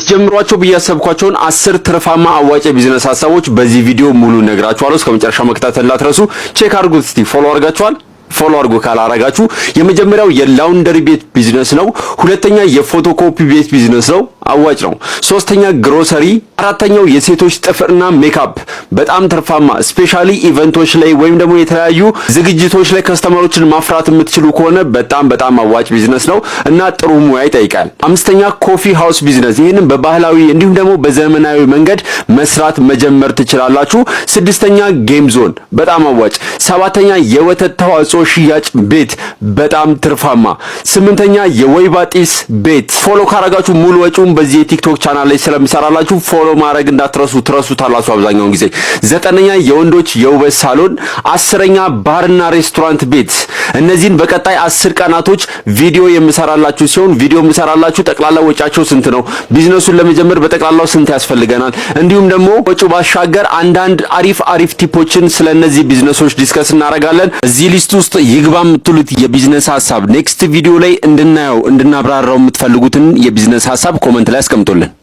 ጀምሯቸው በያሰብኳቸውን 10 ትርፋማ አዋጭ ቢዝነስ ሐሳቦች በዚህ ቪዲዮ ሙሉ ነግራችኋለሁ። እስከመጨረሻው መከታተል አትረሱ። ቼክ አድርጉት እስቲ። ፎሎ አድርጋችኋል? ፎሎ አድርጉ ካላረጋችሁ። የመጀመሪያው የላውንደሪ ቤት ቢዝነስ ነው። ሁለተኛ የፎቶኮፒ ቤት ቢዝነስ ነው፣ አዋጭ ነው። ሶስተኛ ግሮሰሪ፣ አራተኛው የሴቶች ጥፍርና ሜካፕ በጣም ትርፋማ ስፔሻሊ ኢቨንቶች ላይ ወይም ደግሞ የተለያዩ ዝግጅቶች ላይ ከስተመሮችን ማፍራት የምትችሉ ከሆነ በጣም አዋጭ ቢዝነስ ነው እና ጥሩ ሙያ ይጠይቃል። አምስተኛ ኮፊ ሃውስ ቢዝነስ፣ ይሄንን በባህላዊ እንዲሁም ደግሞ በዘመናዊ መንገድ መስራት መጀመር ትችላላችሁ። ስድስተኛ ጌም ዞን በጣም አዋጭ። ሰባተኛ የወተት ተዋጽኦ ሽያጭ ቤት በጣም ትርፋማ። ስምንተኛ የወይባ ጢስ ቤት። ፎሎ ካረጋችሁ ሙሉ ወጪውን በዚህ የቲክቶክ ቻናል ላይ ስለምሰራላችሁ ፎሎ ማድረግ እንዳትረሱ፣ ትረሱታላችሁ አብዛኛውን ጊዜ። ዘጠነኛ የወንዶች የውበት ሳሎን። አስረኛ ባርና ሬስቶራንት ቤት። እነዚህን በቀጣይ 10 ቀናቶች ቪዲዮ የምሰራላችሁ ሲሆን ቪዲዮ የምሰራላችሁ ጠቅላላ ወጫቸው ስንት ነው፣ ቢዝነሱን ለመጀመር በጠቅላላው ስንት ያስፈልገናል፣ እንዲሁም ደግሞ ወጪው ባሻገር አንዳንድ አሪፍ ቲፖችን ስለነዚህ ቢዝነሶች ዲስከስ እናደርጋለን። እዚህ ሊስት ውስጥ ይግባ የምትሉት የቢዝነስ ሐሳብ ኔክስት ቪዲዮ ላይ እንድናየው እንድናብራራው የምትፈልጉትን የቢዝነስ ሐሳብ ኮሜንት ላይ አስቀምጡልን።